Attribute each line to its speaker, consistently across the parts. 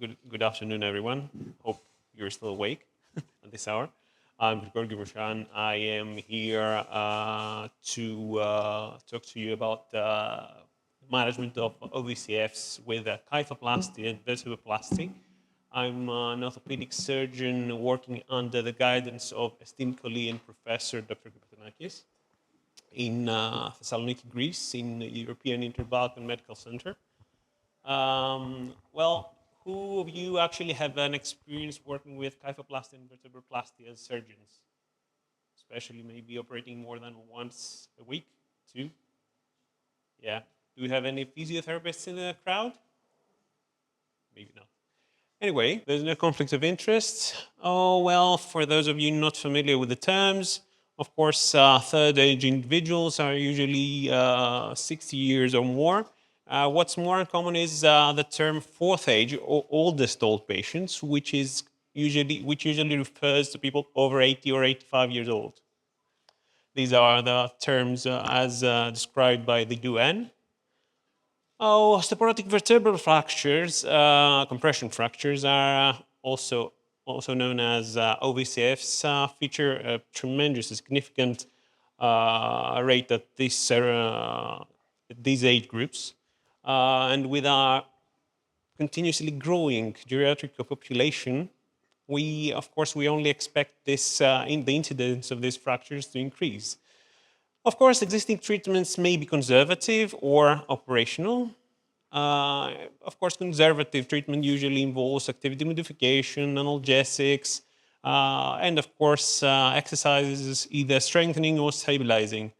Speaker 1: Good afternoon, everyone. Hope you're still awake at this hour. I'm Gumusyan. I am here to talk to you about management of Ovcfs with kyphoplasty and vertebroplasty. I'm an orthopedic surgeon working under the guidance of esteemed colleague and professor Dr. Kyphoplasty in Thessaloniki, Greece, in the European Interbalkan Medical Center. Well, who of you actually have an experience working with kyphoplasty and vertebroplasty as surgeons? Especially maybe operating more than once a week, two? Yeah. Do we have any physiotherapists in the crowd? Maybe not. Anyway, there's no conflict of interest. Oh, well, for those of you not familiar with the terms, of course, third age individuals are usually 60 years or more. What's more uncommon is the term fourth age or oldest old patients, which usually refers to people over 80 or 85 years old. These are the terms as described by the UN. Osteoporotic vertebral fractures, compression fractures, are also known as Ovcfs, feature a tremendous, significant rate at these age groups. And with our continuously growing geriatric population, we only expect this in the incidence of these fractures to increase. Of course, existing treatments may be conservative or operational. Of course, conservative treatment usually involves activity modification, analgesics, and of course, exercises either strengthening or stabilizing.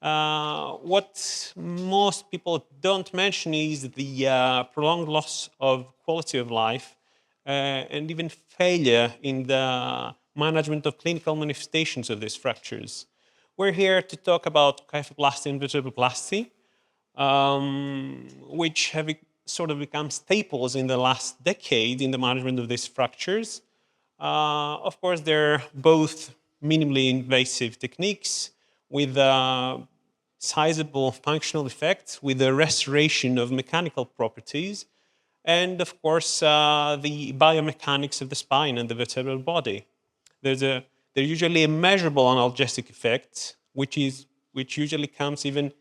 Speaker 1: What most people don't mention is the prolonged loss of quality of life and even failure in the management of clinical manifestations of these fractures. We're here to talk about kyphoplasty and vertebroplasty, which have sort of become staples in the last decade in the management of these fractures. Of course, they're both minimally invasive techniques with sizable functional effects, with the restoration of mechanical properties, and of course, the biomechanics of the spine and the vertebral body. There's usually a measurable analgesic effect, which usually comes even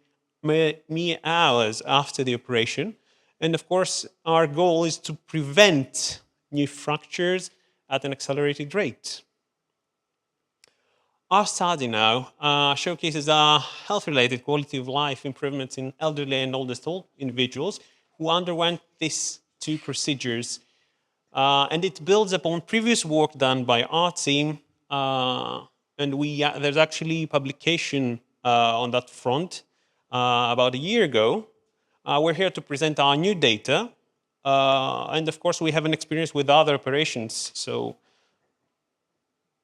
Speaker 1: mere hours after the operation. And of course, our goal is to prevent new fractures at an accelerated rate. Our study now showcases health-related quality of life improvements in elderly and oldest old individuals who underwent these two procedures. And it builds upon previous work done by our team. And there's actually publication on that front about a year ago. We're here to present our new data. And of course, we have an experience with other operations.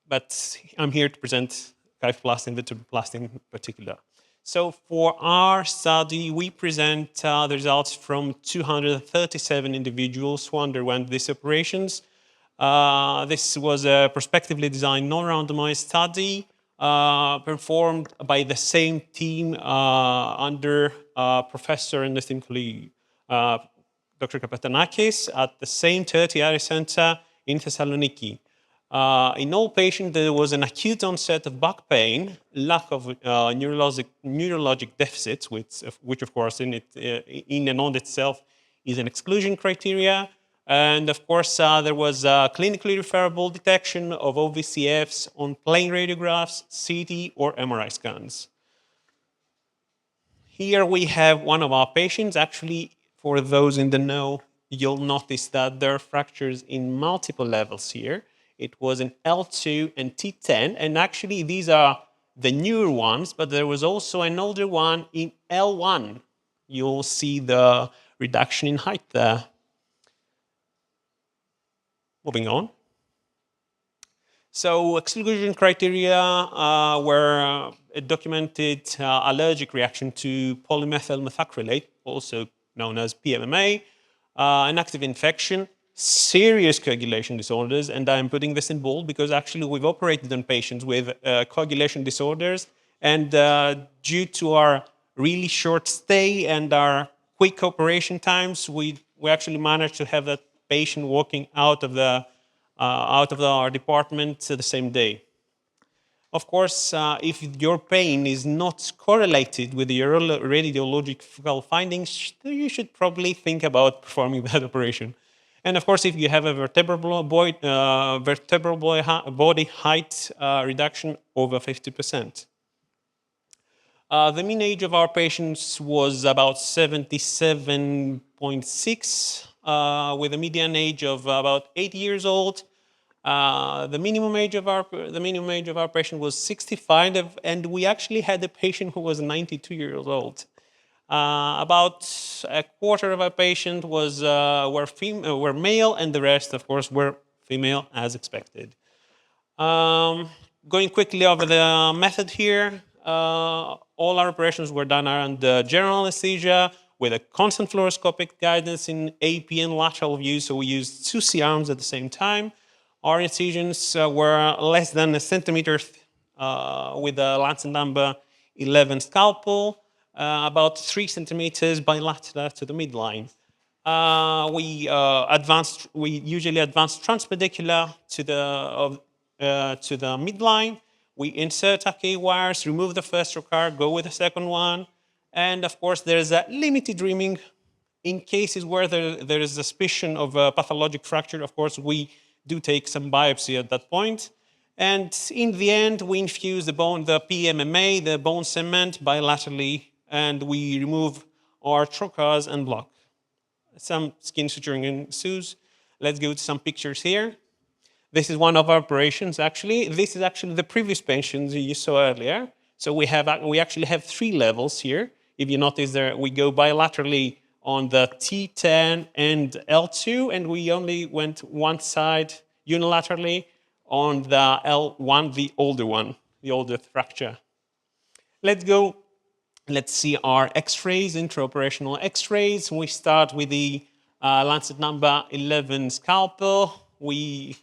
Speaker 1: But I'm here to present kyphoplasty and vertebroplasty in particular. So for our study, we present the results from 237 individuals who underwent these operations. This was a prospectively designed non-randomized study performed by the same team under Professor and esteemed colleague Dr. Kyphoplasty at the same tertiary center in Thessaloniki. In all patients, there was an acute onset of back pain, lack of neurologic deficits, which of course in and on itself is an exclusion criteria. And of course, there was a clinically referable detection of Ovcfs on plain radiographs, CT, or MRI scans. Here we have one of our patients. Actually, for those in the know, you'll notice that there are fractures in multiple levels here. It was an L2 and T10, and actually these are the newer ones, but there was also an older one in L1. You'll see the reduction in height there. Moving on. So exclusion criteria were a documented allergic reaction to polymethyl methacrylate, also known as PMMA, an active infection, serious coagulation disorders, and I'm putting this in bold because actually we've operated on patients with coagulation disorders, and due to our really short stay and our quick operation times, we actually managed to have that patient walking out of our department the same day. Of course, if your pain is not correlated with your radiological findings, you should probably think about performing that operation. And of course, if you have a vertebral body height reduction over 50%. The mean age of our patients was about 77.6, with a median age of about 8 years old. The minimum age of our patient was 65, and we actually had a patient who was 92 years old. About a quarter of our patients were male, and the rest, of course, were female, as expected. Going quickly over the method here, all our operations were done under general anesthesia with a constant fluoroscopic guidance in AP and lateral view, so we used 2 C-arms at the same time. Our incisions were less than a centimeter with a Lancet number 11 scalpel, about 3 centimeters bilateral to the midline. We usually advance transpedicular to the midline. We insert our K-wires, remove the first trocar, go with the second one. And of course, there's a limited reaming in cases where there is suspicion of a pathologic fracture. Of course, we do take some biopsy at that point. And in the end, we infuse the PMMA, the bone cement, bilaterally, and we remove our trocars and block. Some skin suturing ensues. Let's go to some pictures here. This is one of our operations, actually. This is actually the previous patients you saw earlier. So we actually have 3 levels here. If you notice there, we go bilaterally on the T10 and L2, and we only went one side unilaterally on the L1, the older one, the older fracture. Let's see our X-rays, intraoperational X-rays. We start with the Lancet number 11 scalpel. We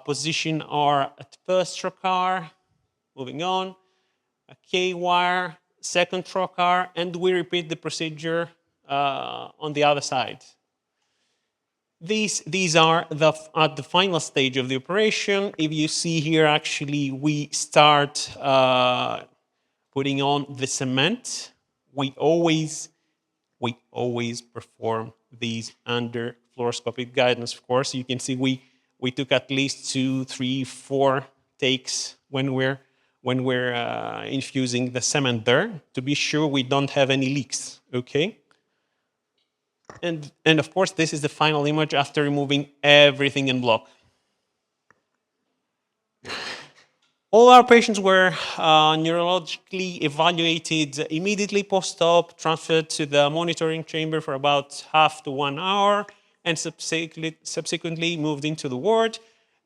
Speaker 1: position our first trocar, moving on, a K-wire, second trocar, and we repeat the procedure on the other side. These are at the final stage of the operation. If you see here, actually, we start putting on the cement. We always perform these under fluoroscopic guidance. Of course, you can see we took at least 2, 3, 4 takes when we're infusing the cement there to be sure we don't have any leaks. Okay. And of course, this is the final image after removing everything in block. All our patients were neurologically evaluated immediately post-op, transferred to the monitoring chamber for about half to 1 hour, and subsequently moved into the ward.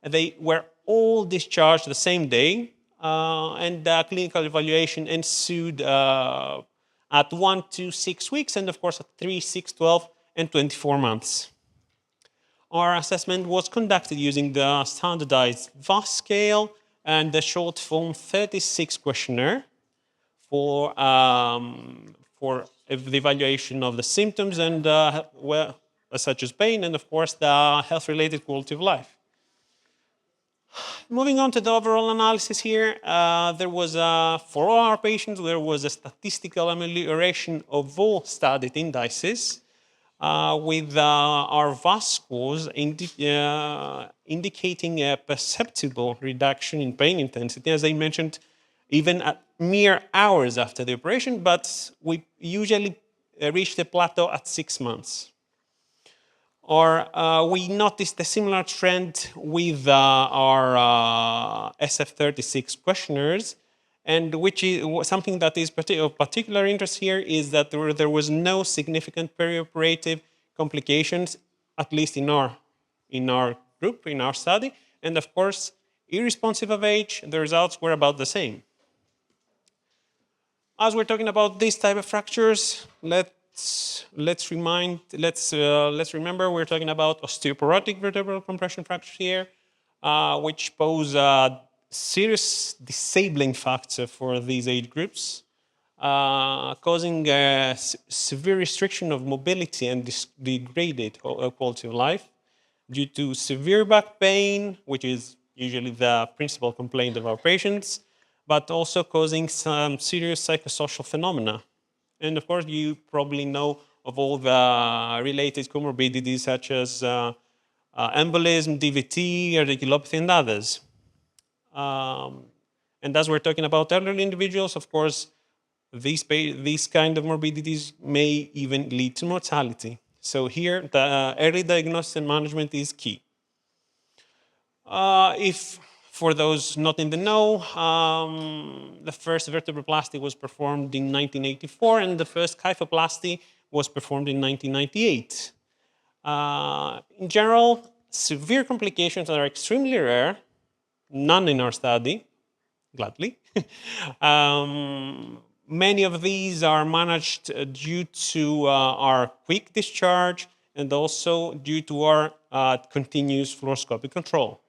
Speaker 1: They were all discharged the same day, and the clinical evaluation ensued at 1 to 6 weeks, and of course at 3, 6, 12, and 24 months. Our assessment was conducted using the standardized VAS scale and the short form 36 questionnaire for the evaluation of the symptoms and such as pain, and of course the health-related quality of life. Moving on to the overall analysis here, for all our patients, there was a statistical amelioration of all studied indices, with our VAS scores indicating a perceptible reduction in pain intensity, as I mentioned, even at mere hours after the operation, but we usually reach the plateau at 6 months. We noticed a similar trend with our SF36 questionnaires, and which is something that is of particular interest here is that there was no significant perioperative complications, at least in our group, in our study. And of course, irresponsive of age, the results were about the same. As we're talking about this type of fractures, let's remember we're talking about osteoporotic vertebral compression fractures here, which pose a serious disabling factor for these age groups, causing a severe restriction of mobility and degraded quality of life. due to severe back pain, which is usually the principal complaint of our patients, but also causing some serious psychosocial phenomena. And of course, you probably know of all the related comorbidities such as embolism, DVT, radiculopathy, and others. And as we're talking about elderly individuals, of course, these kind of morbidities may even lead to mortality. So here, the early diagnosis and management is key. If, for those not in the know, the first vertebroplasty was performed in 1984, and the first kyphoplasty was performed in 1998. In general, severe complications are extremely rare, none in our study, gladly. Many of these are managed due to our quick discharge and also due to our continuous fluoroscopic control.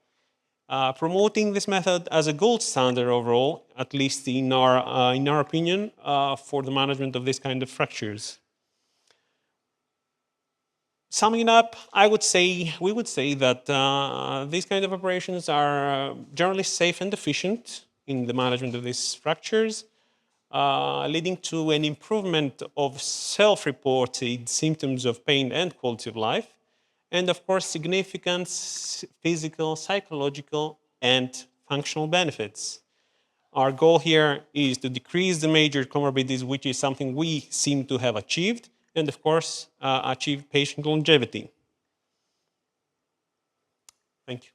Speaker 1: Promoting this method as a gold standard overall, at least in our opinion, for the management of this kind of fractures. Summing it up, we would say that these kind of operations are generally safe and efficient in the management of these fractures, leading to an improvement of self-reported symptoms of pain and quality of life, and of course significant physical, psychological, and functional benefits. Our goal here is to decrease the major comorbidities, which is something we seem to have achieved, and of course, achieve patient longevity. Thank you.